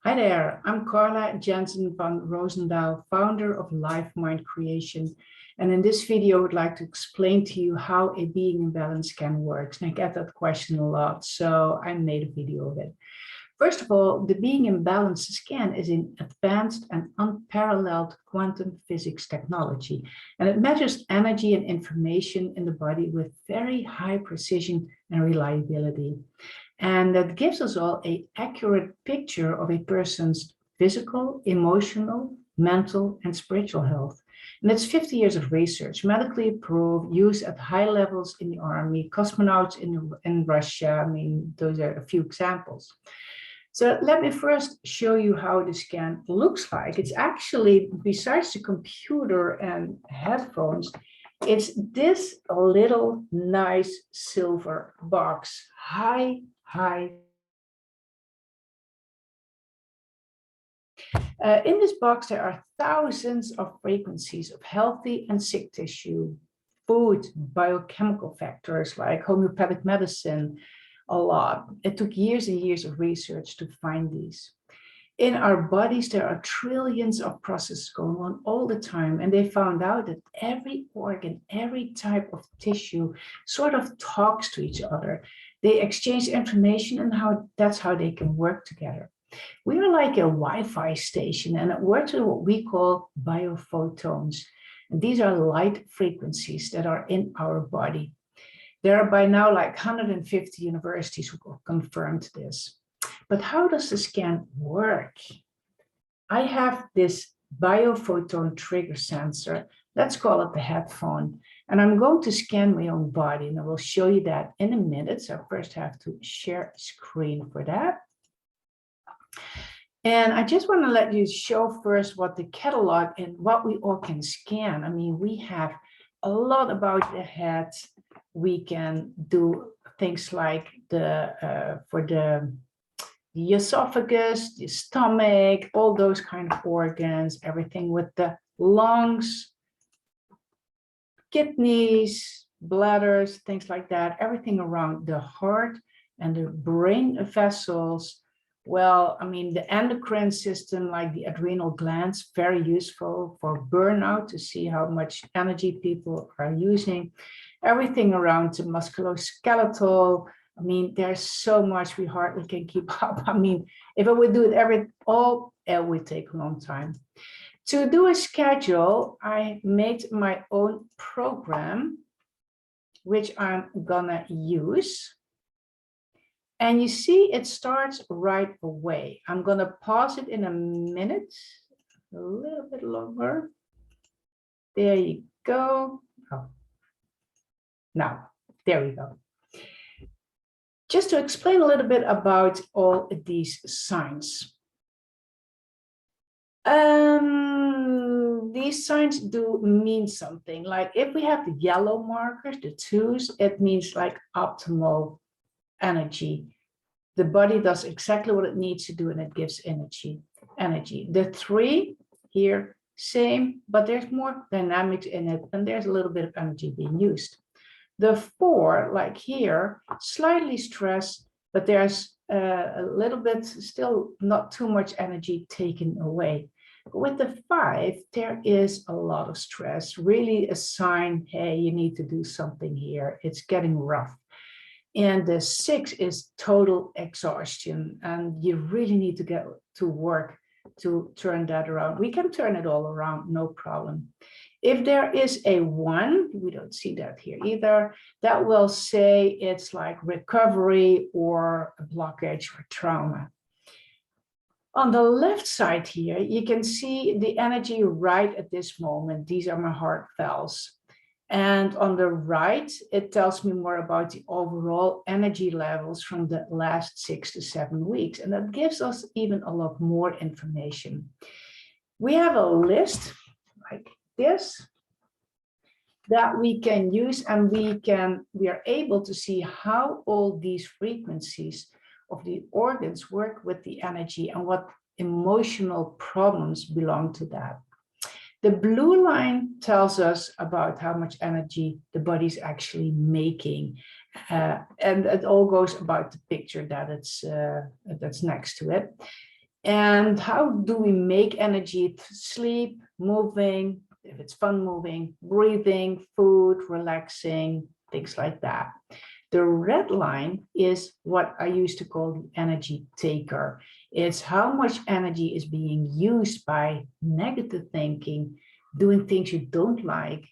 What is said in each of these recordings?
Hi there, I'm Carla Jensen van Roosendaal, founder of Life Mind Creation. And in this video, I would like to explain to you how a being in balance scan works. And I get that question a lot, so I made a video of it. First of all, the being in balance scan is an advanced and unparalleled quantum physics technology. And it measures energy and information in the body with very high precision and reliability. And that gives us all an accurate picture of a person's physical, emotional, mental, and spiritual health. And it's 50 years of research, medically approved, used at high levels in the army, kosmonouts in Russia. I mean, those are a few examples. So let me first show you how the scan looks like. It's actually, besides the computer and headphones, it's this little nice silver box, high. In this box, there are thousands of frequencies of healthy and sick tissue, food, biochemical factors like homeopathic medicine, a lot. It took years and years of research to find these. In our bodies, there are trillions of processes going on all the time, and they found out that every organ, every type of tissue sort of talks to each other. They exchange information, and that's how they can work together. We are like a Wi-Fi station, and it works with what we call biophotons. And these are light frequencies that are in our body. There are by now like 150 universities who have confirmed this. But how does the scan work? I have this biophoton trigger sensor. Let's call it the headphone. And I'm going to scan my own body, and I will show you that in a minute. So I first have to share a screen for that. And I just want to let you show first what the catalog and what we all can scan. I mean, we have a lot about the head. We can do things like for the esophagus, the stomach, all those kind of organs, everything with the lungs, kidneys, bladders, things like that, everything around the heart and the brain vessels. Well, I mean, the endocrine system, like the adrenal glands, very useful for burnout to see how much energy people are using. Everything around the musculoskeletal. I mean, there's so much we hardly can keep up. I mean, if I would do it it would take a long time. To do a schedule, I made my own program, which I'm gonna use. And you see, it starts right away. I'm gonna pause it in a minute, a little bit longer. There you go. Oh. Now, there we go. Just to explain a little bit about all these signs. These signs do mean something. Like if we have the yellow markers, the 2s, it means like optimal energy. The body does exactly what it needs to do, and it gives energy. The 3 here, same, but there's more dynamics in it, and there's a little bit of energy being used. The 4, like here, slightly stressed, but there's a little bit, still not too much energy taken away. With the 5, there is a lot of stress, really a sign, hey, you need to do something here. It's getting rough. And the 6 is total exhaustion, and you really need to get to work to turn that around. We can turn it all around, no problem. If there is a 1, we don't see that here either, that will say it's like recovery or a blockage or trauma. On the left side here, you can see the energy right at this moment. These are my heart valves. And on the right, it tells me more about the overall energy levels from the last 6 to 7 weeks. And that gives us even a lot more information. We have a list like this that we can use, and we are able to see how all these frequencies of the organs work with the energy and what emotional problems belong to that. The blue line tells us about how much energy the body is actually making. And it all goes about the picture that that's next to it. And how do we make energy? Sleep, moving, if it's fun moving, breathing, food, relaxing, things like that. The red line is what I used to call the energy taker. It's how much energy is being used by negative thinking, doing things you don't like,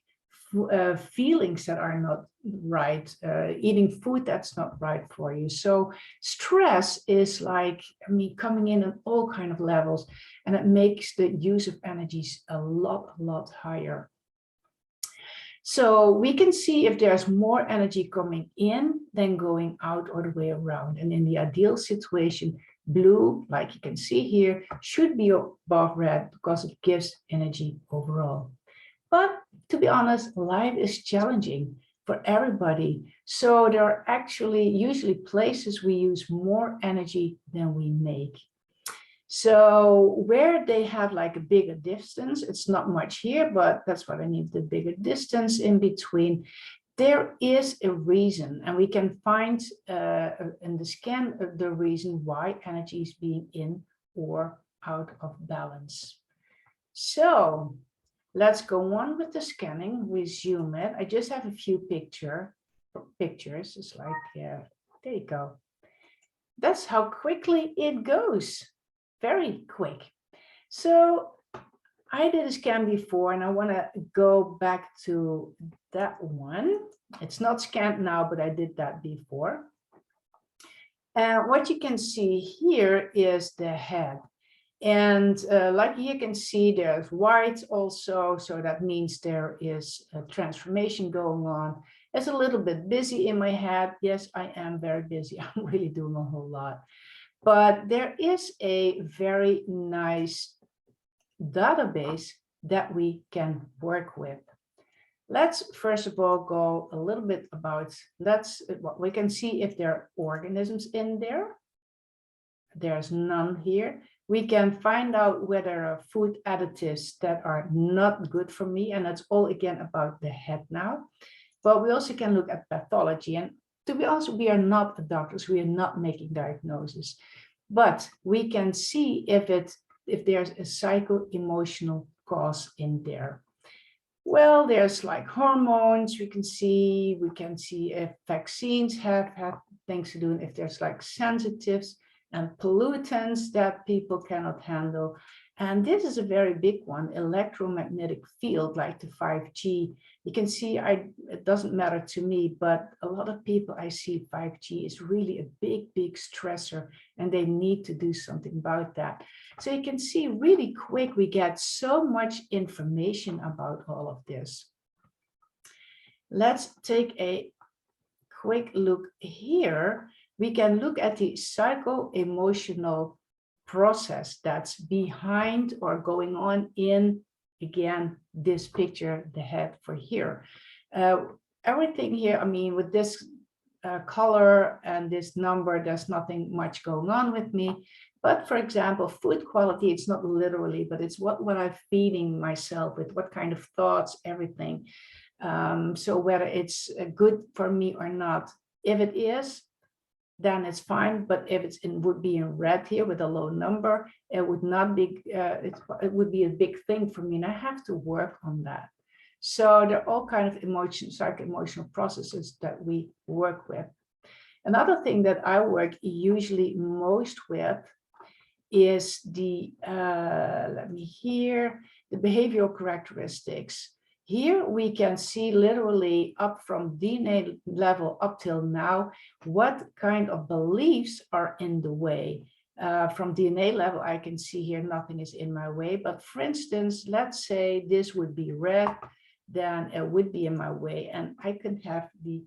feelings that are not right, eating food that's not right for you. So stress is like, I mean, coming in on all kind of levels, and it makes the use of energies a lot higher. So we can see if there's more energy coming in than going out, or the way around. And in the ideal situation, blue, like you can see here, should be above red because it gives energy overall. But to be honest, life is challenging for everybody. So there are actually usually places we use more energy than we make. So where they have like a bigger distance, it's not much here, but that's what I need, the bigger distance in between. There is a reason, and we can find in the scan the reason why energy is being in or out of balance. So let's go on with the scanning. We zoom it. I just have a few pictures. It's like, there you go. That's how quickly it goes. Very quick. So I did a scan before, and I want to go back to that one. It's not scanned now, but I did that before. And what you can see here is the head. And like you can see, there's white also, so that means there is a transformation going on. It's a little bit busy in my head. Yes, I am very busy. I'm really doing a whole lot. But there is a very nice database that we can work with. Let's first of all go a little bit about, we can see if there are organisms in there. There's none here. We can find out whether there are food additives that are not good for me, and that's all again about the head now. But we also can look at pathology, and to be honest, we are not doctors, we are not making diagnoses, but we can see if there's a psycho-emotional cause in there. Well, there's like hormones, we can see if vaccines have things to do, and if there's like sensitives and pollutants that people cannot handle. And this is a very big one, electromagnetic field, like the 5G. You can see it doesn't matter to me, but a lot of people I see 5G is really a big stressor, and they need to do something about that. So you can see really quick, we get so much information about all of this. Let's take a quick look here. We can look at the psycho-emotional process that's behind or going on in, again, this picture, the head for here. Everything here, I mean, with this color and this number, there's nothing much going on with me. But for example, food quality, it's not literally, but it's what I'm feeding myself with, what kind of thoughts, everything. So whether it's good for me or not, if it is, then it's fine. But if would be in red here with a low number, it would not be, it would be a big thing for me, and I have to work on that. So there are all kinds of psycho-emotional processes that we work with. Another thing that I work usually most with is the, the behavioral characteristics. Here we can see literally up from DNA level up till now, what kind of beliefs are in the way. From DNA level, I can see here nothing is in my way. But for instance, let's say this would be red, then it would be in my way. And I could have the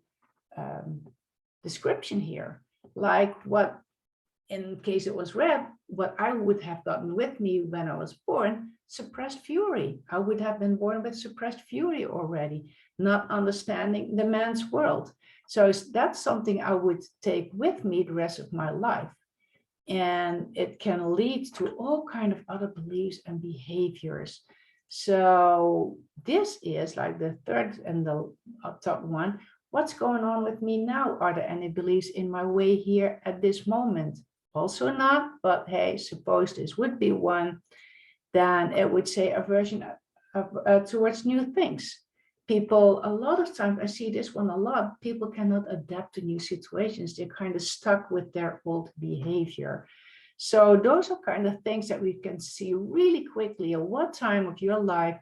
description here, like what, in case it was red, what I would have gotten with me when I was born, suppressed fury. I would have been born with suppressed fury already, not understanding the man's world. So that's something I would take with me the rest of my life. And it can lead to all kinds of other beliefs and behaviors. So this is like the third and the top one. What's going on with me now? Are there any beliefs in my way here at this moment? also not, but hey, suppose this would be one, then it would say aversion towards new things. People, a lot of times, I see this one a lot, people cannot adapt to new situations. They're kind of stuck with their old behavior. So those are kind of things that we can see really quickly. At what time of your life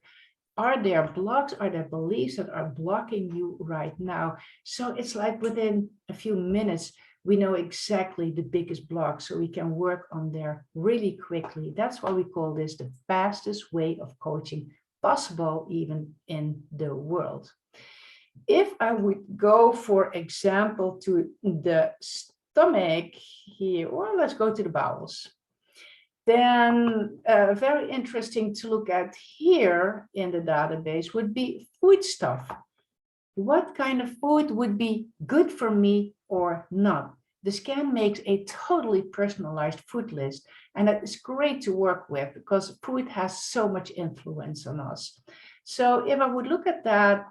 are there blocks, are there beliefs that are blocking you right now? So it's like within a few minutes, we know exactly the biggest block, so we can work on there really quickly. That's why we call this the fastest way of coaching possible, even in the world. If I would go, for example, to the stomach here, or let's go to the bowels, then very interesting to look at here in the database would be food stuff. What kind of food would be good for me or not? The scan makes a totally personalized food list, and that is great to work with because food has so much influence on us. So if I would look at that,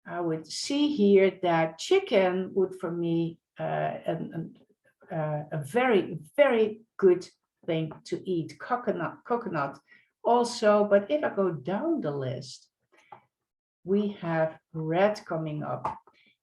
I would see here that chicken would, for me, a very, very good thing to eat. Coconut also, but if I go down the list, we have red coming up,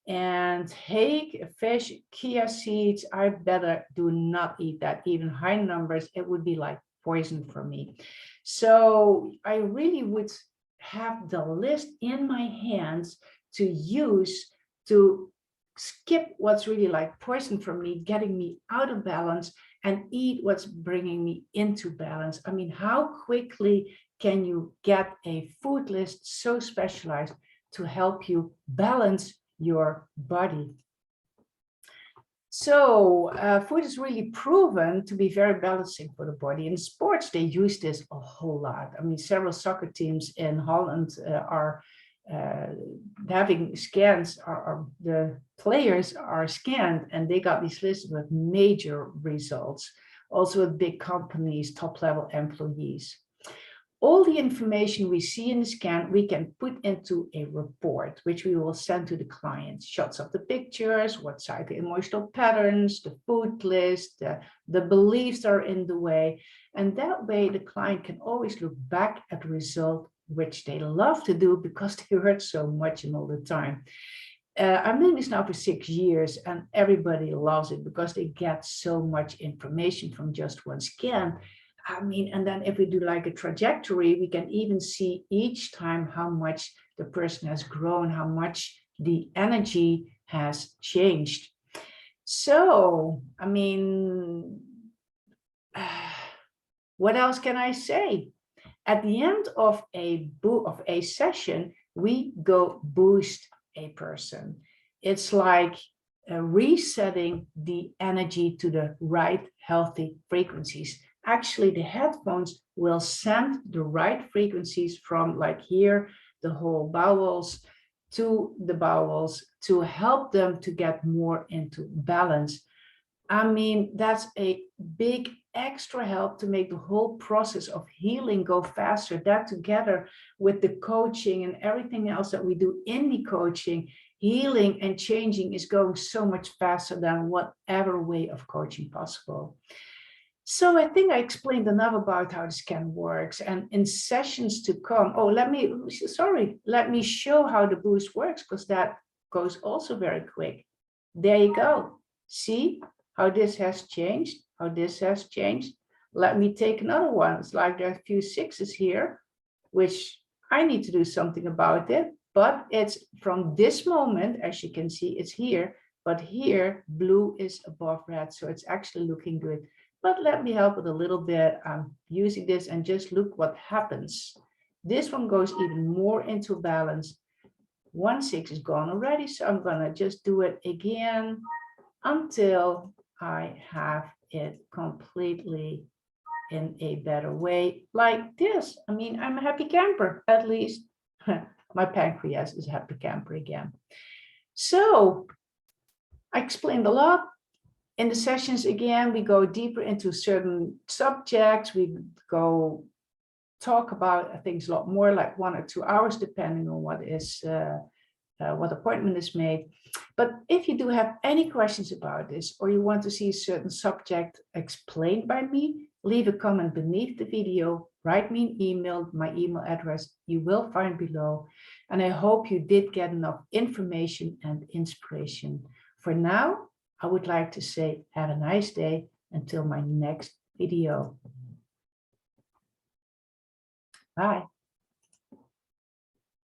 and hake, fish, chia seeds. I better do not eat that. Even high numbers, it would be like poison for me. So I really would have the list in my hands to use to skip what's really like poison for me, getting me out of balance, and eat what's bringing me into balance. I mean, how quickly can you get a food list so specialized to help you balance your body? So food is really proven to be very balancing for the body. In sports, they use this a whole lot. I mean, several soccer teams in Holland are having scans, the players are scanned, and they got these lists with major results, also with big companies, top level employees. All the information we see in the scan, we can put into a report, which we will send to the client. Shots of the pictures, what psycho-emotional patterns, the food list, the beliefs that are in the way. And that way, the client can always look back at the result, which they love to do because they heard so much and all the time. I'm doing this now for 6 years, and everybody loves it because they get so much information from just one scan. I mean, and then if we do like a trajectory, we can even see each time how much the person has grown, how much the energy has changed. So, I mean, what else can I say? At the end of a session, we go boost a person. It's like resetting the energy to the right healthy frequencies. Actually, the headphones will send the right frequencies from, like here, the whole bowels to the bowels to help them to get more into balance. I mean, that's a big extra help to make the whole process of healing go faster. That together with the coaching and everything else that we do in the coaching, healing and changing is going so much faster than whatever way of coaching possible. So I think I explained enough about how the scan works, and in sessions to come, let me show how the boost works, because that goes also very quick. There you go. See how this has changed, how this has changed. Let me take another one. It's like there are a few sixes here, which I need to do something about it, but it's from this moment, as you can see, it's here, but here blue is above red, so it's actually looking good. But let me help it a little bit. I'm using this, and just look what happens. This one goes even more into balance. 1 6 is gone already, so I'm gonna just do it again until I have it completely in a better way, like this. I mean, I'm a happy camper, at least. My pancreas is a happy camper again. So I explained a lot. In the sessions, again, we go deeper into certain subjects. We go talk about things a lot more, like 1 or 2 hours, depending on what is what appointment is made. But if you do have any questions about this, or you want to see a certain subject explained by me, leave a comment beneath the video, write me an email, my email address you will find below. And I hope you did get enough information and inspiration. For now, I would like to say have a nice day until my next video. Bye.